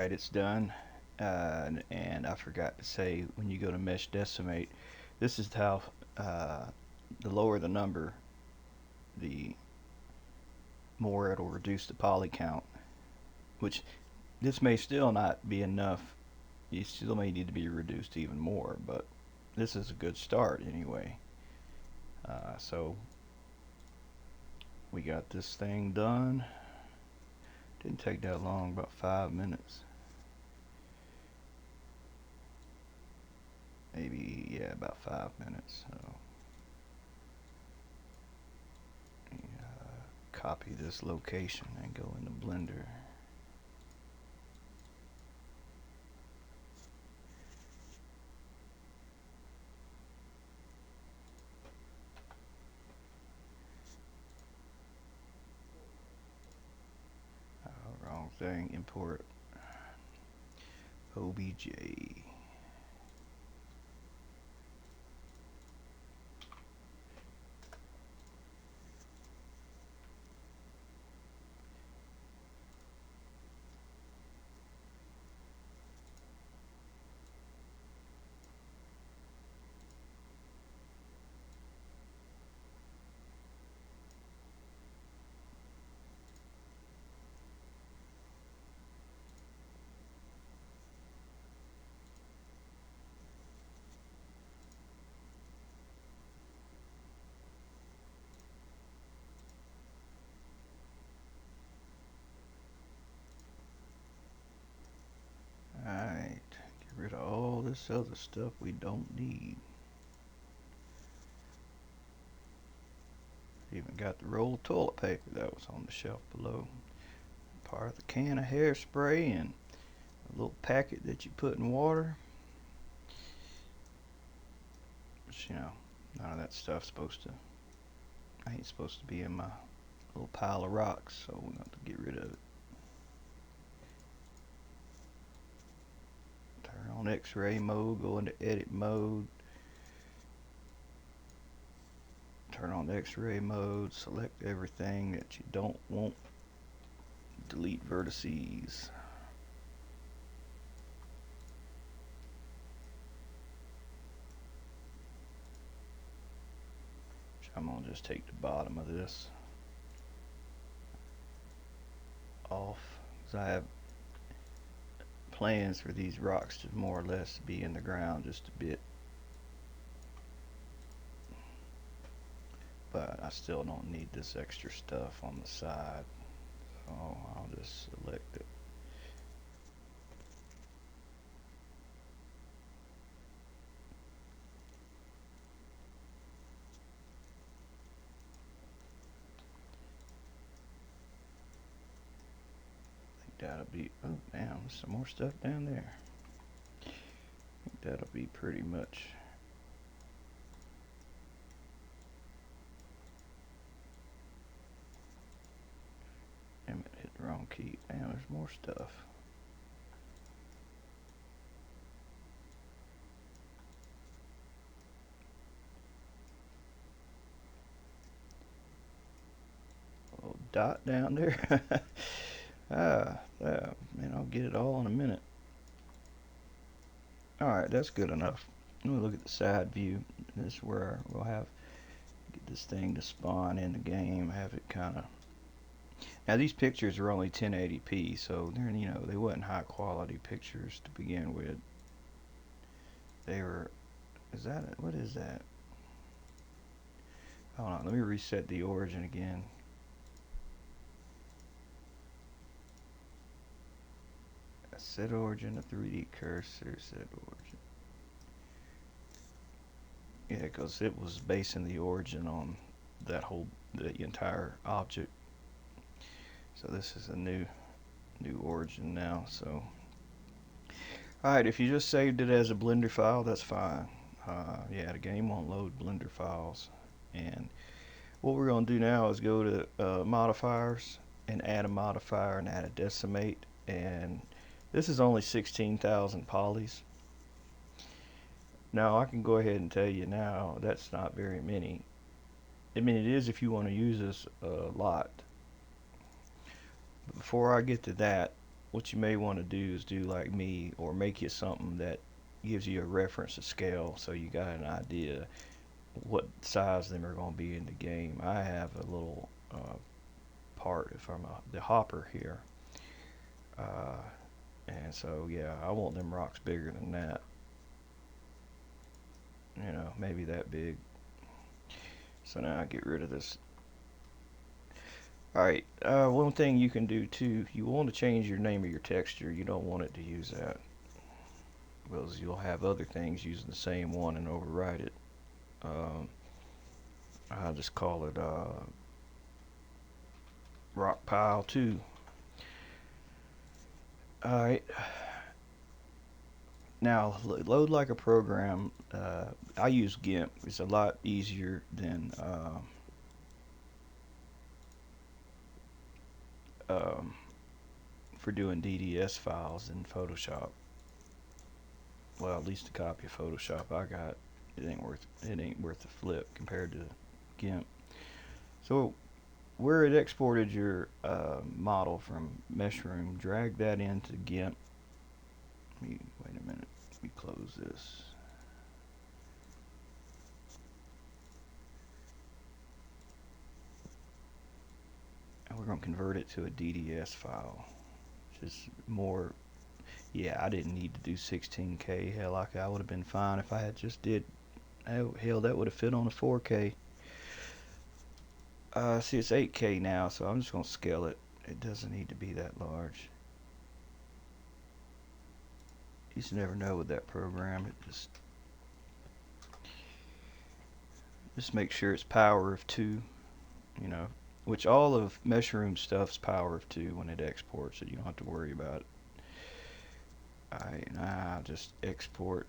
Right, it's done. And I forgot to say, when you go to mesh decimate, this is how uh, the lower the number, the more it'll reduce the poly count. Which this may still not be enough. You still may need to be reduced even more, but this is a good start anyway. So we got this thing done. Didn't take that long, about 5 minutes. Maybe, yeah, about 5 minutes. So copy this location and go into Blender. Wrong thing. Import OBJ. Alright, get rid of all this other stuff we don't need. Even got the roll of toilet paper that was on the shelf below. Part of the can of hairspray and a little packet that you put in water. Which, none of that stuff's supposed to, I ain't supposed to be in my little pile of rocks, so we're going to get rid of it. Turn on X-ray mode, go into edit mode. Turn on X-ray mode, select everything that you don't want. Delete vertices. I'm going to just take the bottom of this off, because I have plans for these rocks to more or less be in the ground just a bit, but I still don't need this extra stuff on the side, so I'll just select it. I think that'll be, oh damn, there's some more stuff down there. I think that'll be pretty much. Damn it, hit the wrong key. Damn, there's more stuff. A little dot down there. Man, I'll get it all in a minute. Alright, that's good enough. Let me look at the side view. This is where we'll have get this thing to spawn in the game, have it kind of. Now these pictures are only 1080p, so they're they wasn't high quality pictures to begin with. They were. Is that it? What is that? Hold on, let me reset the origin again. Set origin, a 3D cursor, set origin. Yeah, because it was basing the origin on the entire object. So this is a new origin now. So, all right, if you just saved it as a Blender file, that's fine. Yeah, the game won't load Blender files. And what we're going to do now is go to modifiers and add a modifier and add a decimate. And this is only 16,000 polys. Now I can go ahead and tell you now that's not very many. I mean, it is if you want to use this a lot. But before I get to that, what you may want to do is do like me, or make you something that gives you a reference to scale, so you got an idea what size them are going to be in the game. I have a little part from the hopper here, uh, and so yeah, I want them rocks bigger than that. You know, maybe that big. So now I get rid of this. Alright, one thing you can do too, you want to change your name of your texture. You don't want it to use that, because you'll have other things using the same one and override it. Um, I'll just call it Rock Pile 2. Alright, now load like a program. I use GIMP. It's a lot easier than um, for doing DDS files in Photoshop. Well, at least a copy of Photoshop I got, it ain't worth the flip compared to GIMP. So where it exported your model from Meshroom, drag that into GIMP. Wait a minute. Let me close this. And we're going to convert it to a DDS file, which is more. Yeah, I didn't need to do 16K. Hell, I would have been fine if I had just did. Oh, hell, that would have fit on a 4K. See, it's 8K now, so I'm just going to scale it. It doesn't need to be that large. You just never know with that program. It just make sure it's power of 2, you know, which all of Meshroom stuff's power of 2 when it exports, so you don't have to worry about it. Alright, now I'll just export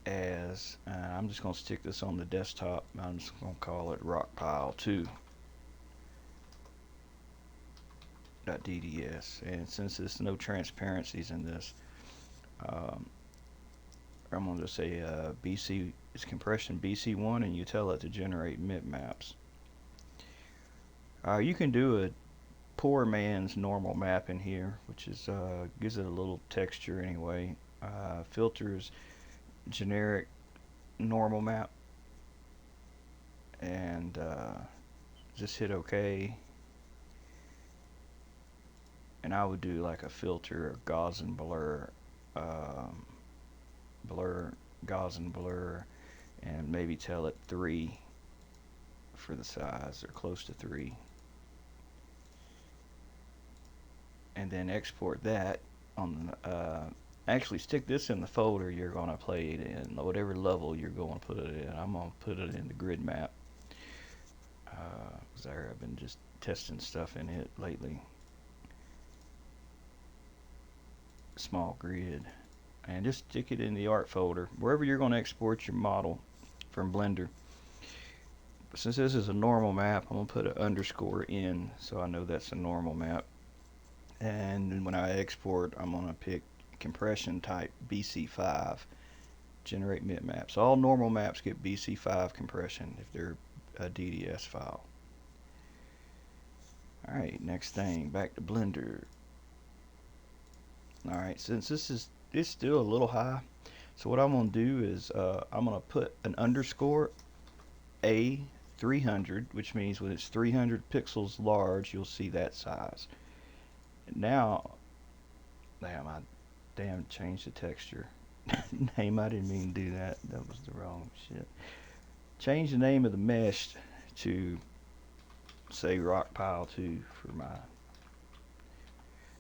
as, I'm just going to stick this on the desktop. I'm just going to call it rockpile 2.dds, and since there's no transparencies in this, I'm going to just say BC is compression BC1, and you tell it to generate bitmaps. You can do a poor man's normal map in here, which is gives it a little texture anyway. Filters generic normal map, and just hit OK. And I would do like a filter of Gaussian blur, Gaussian blur, and maybe tell it 3 for the size, or close to 3. And then export that on actually stick this in the folder you're going to play it in, whatever level you're going to put it in. I'm going to put it in the grid map, because I've been just testing stuff in it lately. Small grid, and just stick it in the art folder wherever you're going to export your model from Blender. But since this is a normal map, I'm going to put an underscore in so I know that's a normal map. And when I export, I'm going to pick compression type BC5, generate bitmaps. All normal maps get BC5 compression if they're a DDS file. Alright, next thing, back to Blender. Alright, since it's still a little high, so what I'm going to do is I'm going to put an underscore A300, which means when it's 300 pixels large, you'll see that size. Now, damn, changed the texture. Name, I didn't mean to do that. That was the wrong shit. Change the name of the mesh to say rock pile 2 for my,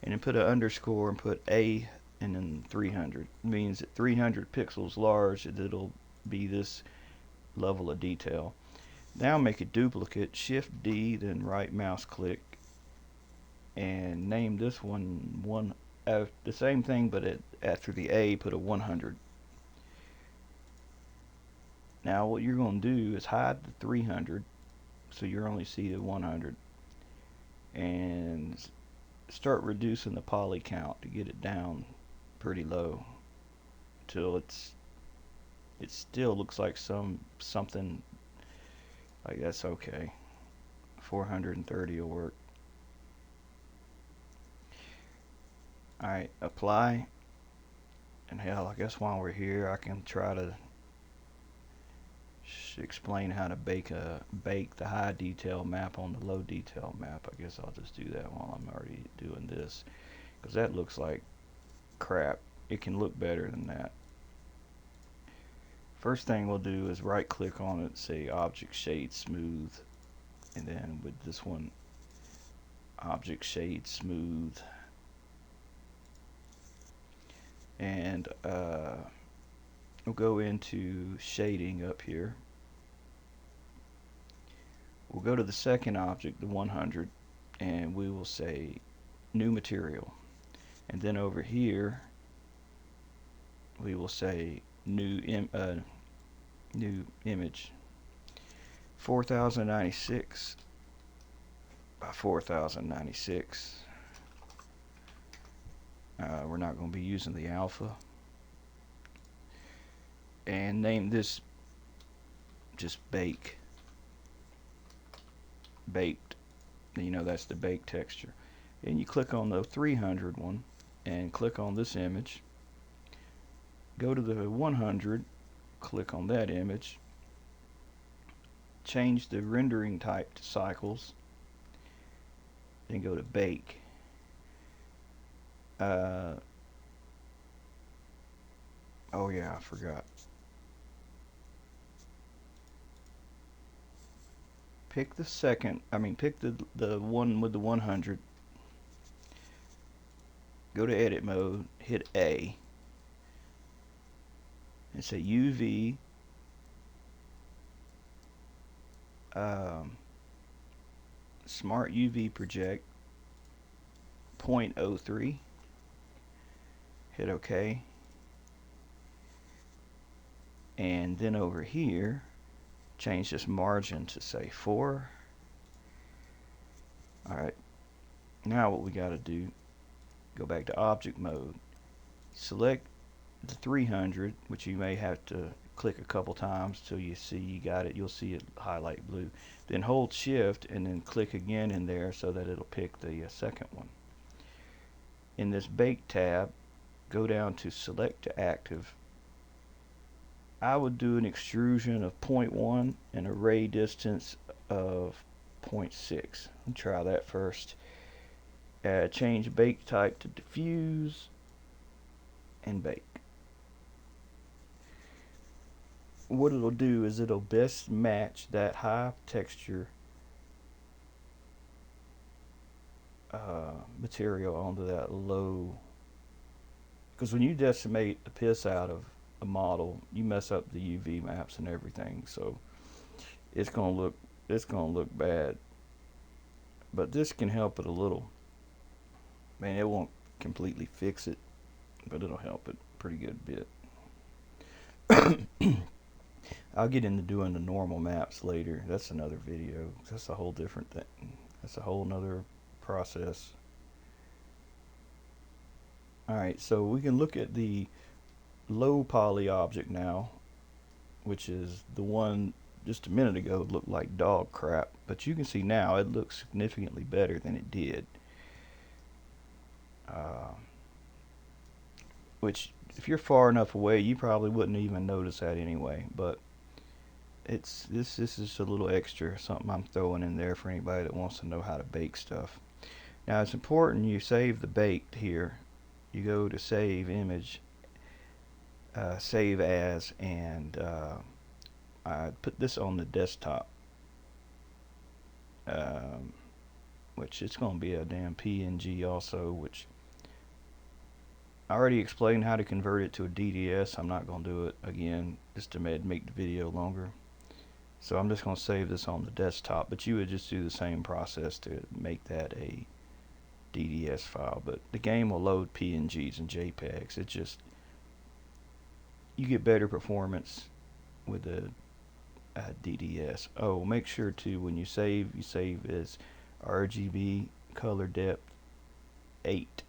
and then put an underscore and put A and then 300. It means that 300 pixels large, it'll be this level of detail. Now make a duplicate, Shift D, then right mouse click, and name this one the same thing, but after the A, put a 100. Now what you're going to do is hide the 300, so you only see the 100, and start reducing the poly count to get it down pretty low till it still looks like something like that's okay. 430 will work. Alright, apply. And hell, I guess while we're here, I can try to explain how to bake the high detail map on the low detail map. I guess I'll just do that while I'm already doing this, because that looks like crap. It can look better than that. First thing we'll do is right click on it, say object shade smooth, and then with this one, object shade smooth, and we'll go into shading up here. We'll go to the second object, the 100, and we will say new material, and then over here we will say new image, 4096 by 4096. We're not going to be using the alpha, and name this just baked. You know, that's the baked texture. And you click on the 300 one and click on this image, go to the 100, click on that image, change the rendering type to cycles, then go to bake. Oh yeah, I forgot. Pick the pick the one with the 100. Go to edit mode, hit A, and say UV Smart UV Project 0.03. Hit OK. And then over here, change this margin to say 4. Alright, now what we got to do, go back to object mode, select the 300, which you may have to click a couple times till you see you got it. You'll see it highlight blue. Then hold shift and then click again in there so that it'll pick the second one. In this bake tab, go down to select to active. I would do an extrusion of 0.1 and a ray distance of 0.6. I'll try that first. Change bake type to diffuse and bake. What it'll do is it'll best match that high texture material onto that low, because when you decimate the piss out of a model, you mess up the UV maps and everything, so it's gonna look bad. But this can help it a little. Man, it won't completely fix it, but it'll help it a pretty good bit. I'll get into doing the normal maps later. That's another video. That's a whole different thing. That's a whole nother process. Alright, so we can look at the low poly object now, which is the one just a minute ago looked like dog crap, but you can see now it looks significantly better than it did. Which, if you're far enough away, you probably wouldn't even notice that anyway, but this is just a little extra, something I'm throwing in there for anybody that wants to know how to bake stuff. Now it's important you save the baked here. You go to save image, save as, and I put this on the desktop, which it's going to be a damn PNG also, which I already explained how to convert it to a DDS. I'm not going to do it again just to make the video longer. So I'm just going to save this on the desktop, but you would just do the same process to make that a DDS file. But the game will load PNGs and JPEGs. It just, you get better performance with a DDS. Oh, make sure to, when you save as RGB color depth 8.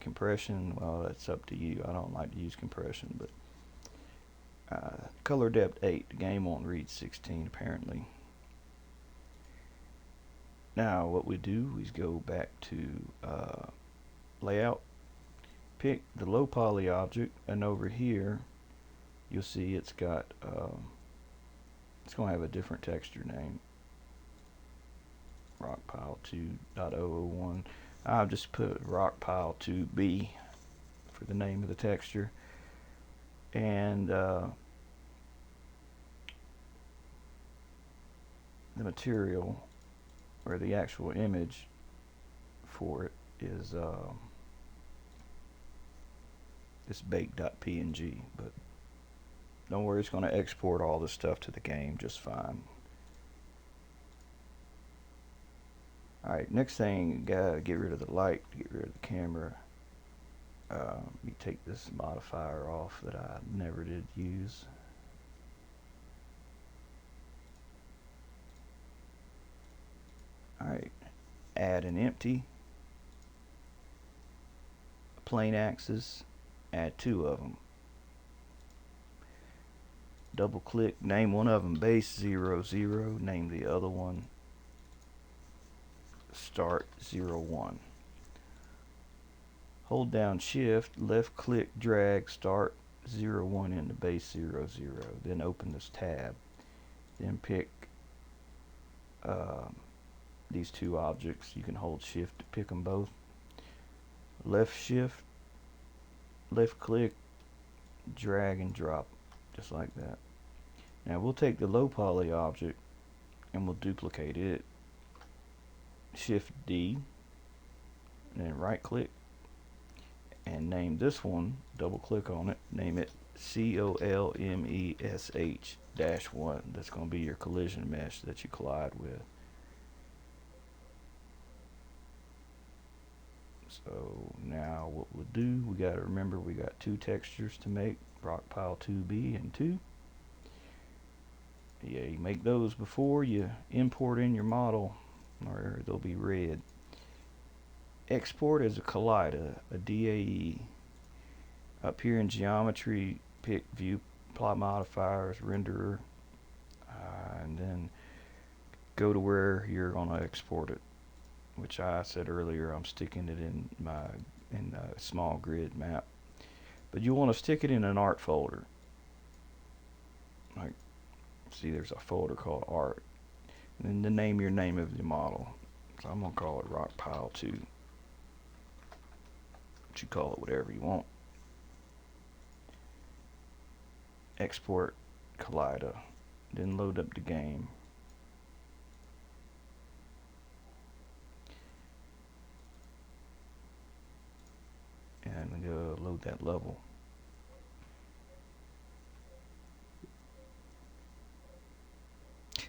Compression, well, that's up to you. I don't like to use compression, but color depth 8. The game won't read 16 apparently. Now what we do is go back to layout, pick the low poly object, and over here you'll see it's got it's going to have a different texture name, rockpile2.001. I've just put rockpile2b for the name of the texture, and the material, or the actual image for it, is this bake.png, but don't worry, it's going to export all this stuff to the game just fine. Alright, next thing, gotta get rid of the light, get rid of the camera. You take this modifier off that I never did use. Alright, add an empty, a plane axis, add 2 of them. Double click, name one of them base 00, name the other one start 01. Hold down shift, left click, drag start 01 into base 00, then open this tab, then pick these 2 objects. You can hold shift to pick them both. Left shift, left click, drag and drop, just like that. Now we'll take the low poly object and we'll duplicate it. Shift D, and then right click and name this one, double click on it, name it COLMESH-1. That's going to be your collision mesh that you collide with. So now what we'll do, we got to remember we got 2 textures to make, rockpile 2B and 2. Yeah, you make those before you import in your model, or they'll be red. Export as a collider, a DAE. Up here in geometry, pick view, plot modifiers, renderer, and then go to where you're going to export it, which I said earlier I'm sticking it in a small grid map, but you want to stick it in an art folder. Like, see, there's a folder called art, and then name your name of the model. So I'm going to call it rockpile2. But you call it whatever you want. Export collider, then load up the game. And go load that level.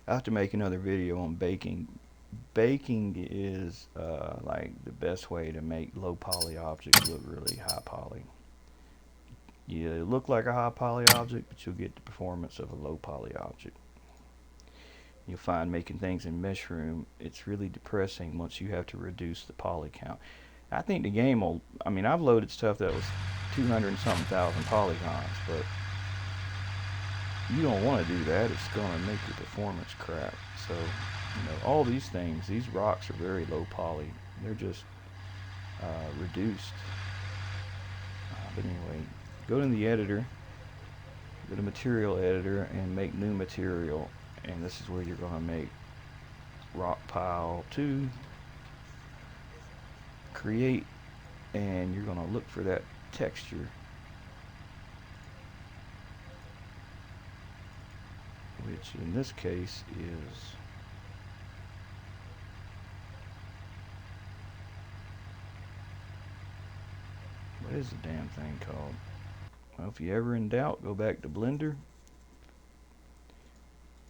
I have to make another video on baking. Baking is like the best way to make low poly objects look really high poly. You look like a high poly object, but you'll get the performance of a low poly object. You'll find making things in Meshroom, it's really depressing once you have to reduce the poly count. I think the game will, I mean, I've loaded stuff that was 200 and something thousand polygons, but you don't want to do that. It's going to make your performance crap. So, you know, all these things, these rocks are very low poly. They're just reduced. But anyway, go to the editor, go to material editor, and make new material. And this is where you're going to make rock pile 2. Create, and you're going to look for that texture, which in this case is what is the damn thing called? Well, if you're ever in doubt, go back to Blender,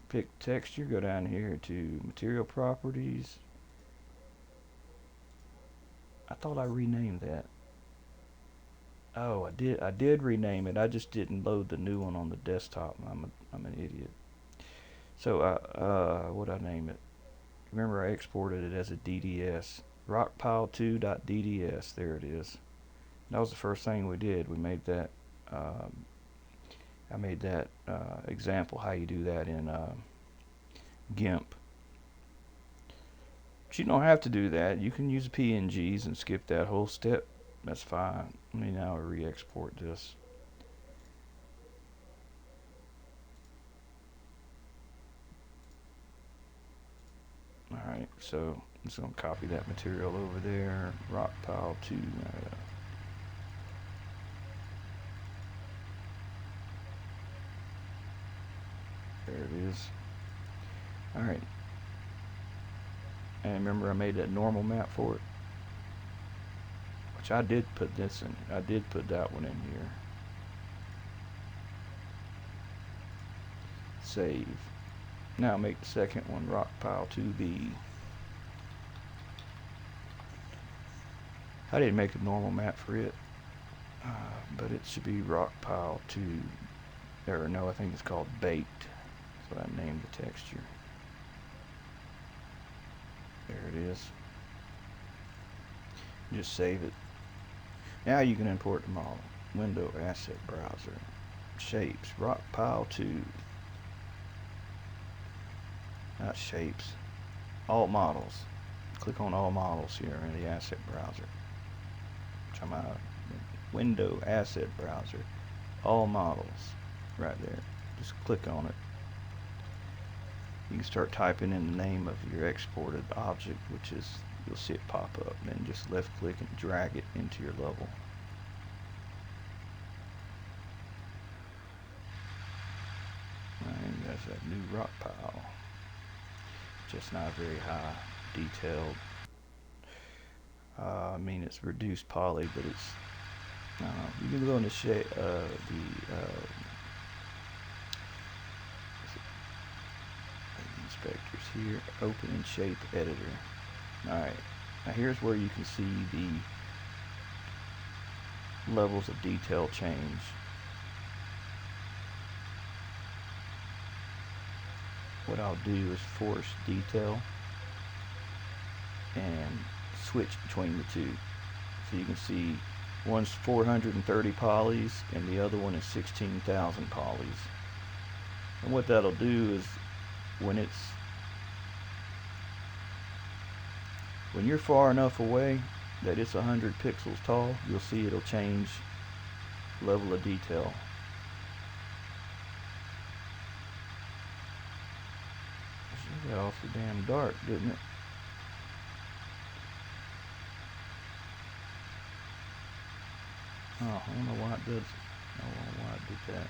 pick texture, go down here to material properties. I thought I renamed that. Oh, I did rename it. I just didn't load the new one on the desktop. I'm an idiot. So what did I name it? Remember, I exported it as a DDS. Rockpile2.dds. There it is. That was the first thing we did. We made that. I made that example how you do that in GIMP. But you don't have to do that. You can use PNGs and skip that whole step. That's fine. Let me now re-export this. Alright, so I'm just going to copy that material over there. Rock pile 2. There it is. Alright. And remember I made that normal map for it? Which I did put this in. I did put that one in here. Save. Now make the second one rock pile 2B. I didn't make a normal map for it, but it should be rock pile 2. Or no, I think it's called baked. That's what I named the texture. There it is. Just save it. Now you can import the model. Window asset browser. Shapes. Rock pile 2. Not shapes. All models. Click on all models here in the asset browser. Come out. Window asset browser. All models. Right there. Just click on it. You can start typing in the name of your exported object, which is, you'll see it pop up. And then just left click and drag it into your level. And there's that new rock pile. Just not very high detailed. I mean, it's reduced poly, but it's you can go in the shape inspectors here, open in shape editor. Alright, now here's where you can see the levels of detail change. What I'll do is force detail and switch between the two. So you can see one's 430 polys and the other one is 16,000 polys. And what that'll do is when you're far enough away that it's 100 pixels tall, you'll see it'll change level of detail. It got awfully damn dark, didn't it? Oh, I don't know why it does. I don't know why it did that.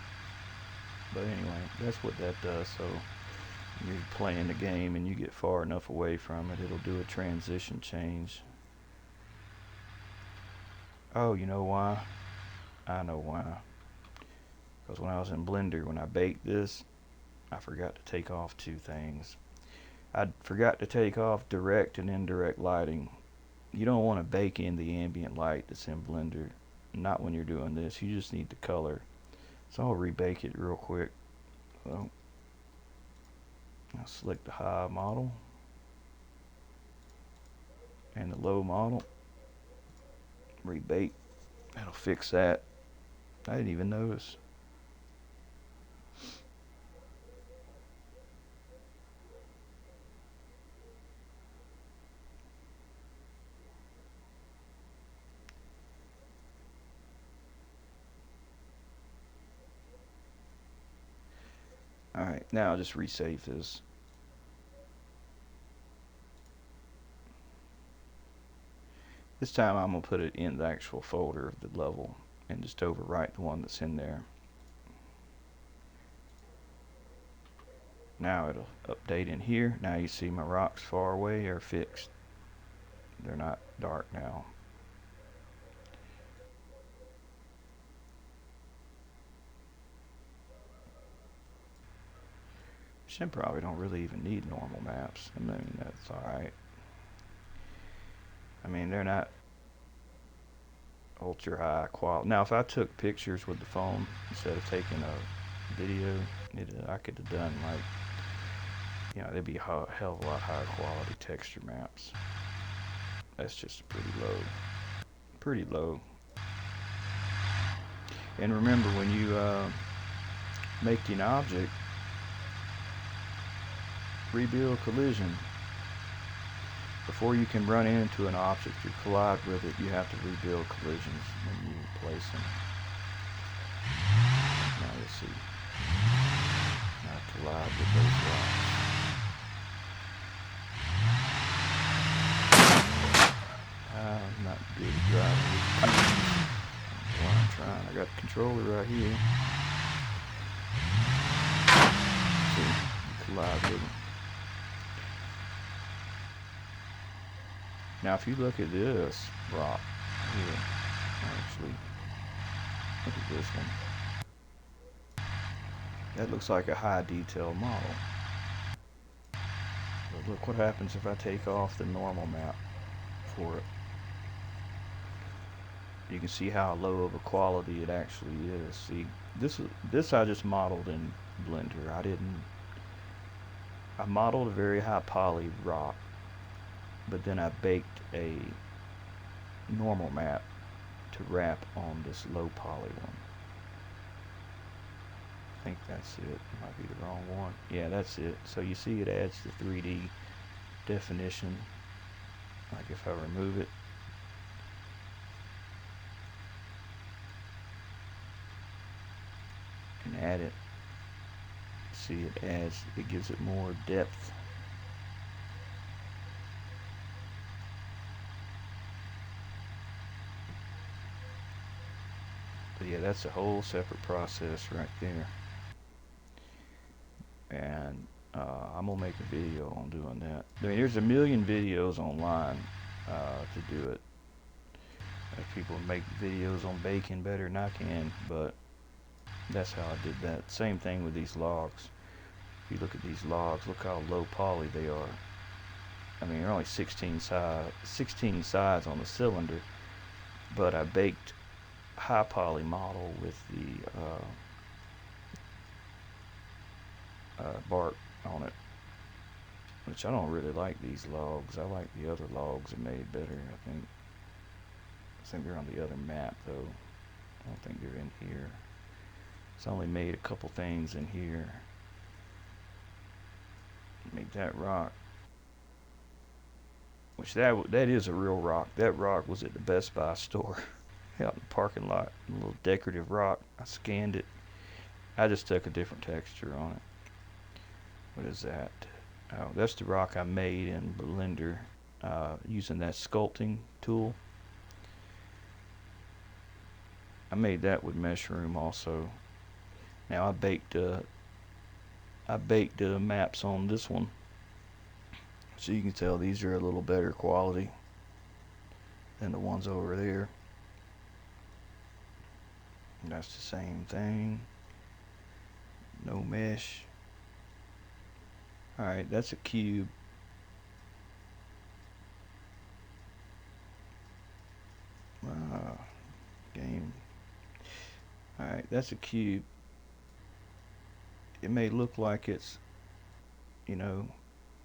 But anyway, that's what that does. So you're playing the game and you get far enough away from it, it'll do a transition change. Oh, you know why? I know why. Because when I was in Blender, when I baked this, I forgot to take off two things. I forgot to take off direct and indirect lighting. You don't want to bake in the ambient light that's in Blender. Not when you're doing this. You just need the color. So I'll rebake it real quick. So I'll select the high model and the low model. Rebake. That'll fix that. I didn't even notice. Alright, now I'll just resave this. This time I'm going to put it in the actual folder of the level and just overwrite the one that's in there. Now it'll update in here. Now you see my rocks far away are fixed. They're not dark now. Some probably don't really even need normal maps. I mean, that's alright. I mean, they're not ultra high quality. Now, if I took pictures with the phone instead of taking a video, I could have done like, you know, they'd be a hell of a lot higher quality texture maps. That's just pretty low. Pretty low. And remember, when you make an object, rebuild collision, before you can run into an object or collide with it, you have to rebuild collisions when you place them. Now you'll see. Not collide with those rocks. I'm not good at driving with keys. That's what I'm trying. I got the controller right here. See, you collide with them. Now if you look at this rock here, actually, look at this one. That looks like a high detail model. But look what happens if I take off the normal map for it. You can see how low of a quality it actually is. See, this I just modeled in Blender. I modeled a very high poly rock, but then I baked a normal map to wrap on this low poly one. I think that's it. It might be the wrong one. Yeah, that's it. So you see it adds the 3D definition. Like if I remove it, and add it, see it gives it more depth. But yeah, that's a whole separate process right there. And I'm gonna make a video on doing that. I mean, there's a million videos online to do it. People make videos on baking better than I can, but that's how I did that. Same thing with these logs. If you look at these logs, look how low poly they are. I mean, they're only 16 sides on the cylinder, but I baked high poly model with the bark on it, which I don't really like these logs. I like the other logs that made better. I think they're on the other map though. I don't think they're in here. It's only made a couple things in here. Make that rock, which that is a real rock. That rock was at the Best Buy store out in the parking lot. A little decorative rock. I scanned it. I just took a different texture on it. What is that? Oh, that's the rock I made in Blender using that sculpting tool. I made that with Meshroom also. Now I baked maps on this one, so you can tell these are a little better quality than the ones over there. And that's the same thing. No mesh. Alright, that's a cube. Game. Alright, that's a cube. It may look like it's, you know,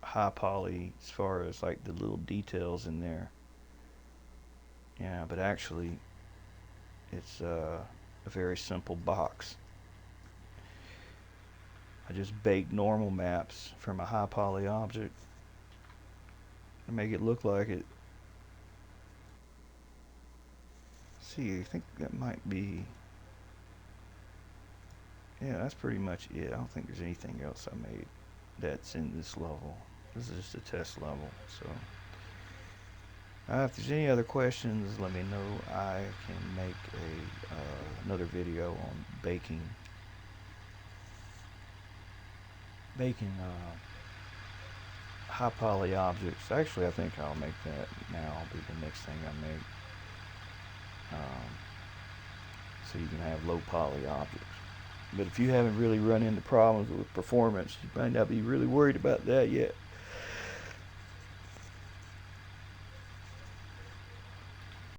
high poly as far as like the little details in there. Yeah, but actually it's a very simple box. I just baked normal maps from a high poly object to make it look like it. See, I think that might be, yeah, that's pretty much it. I don't think there's anything else I made that's in this level. This is just a test level. So if there's any other questions, let me know. I can make another video on baking high poly objects. Actually, I think I'll make that now. I'll be the next thing I make. So you can have low poly objects. But if you haven't really run into problems with performance, you might not be really worried about that yet.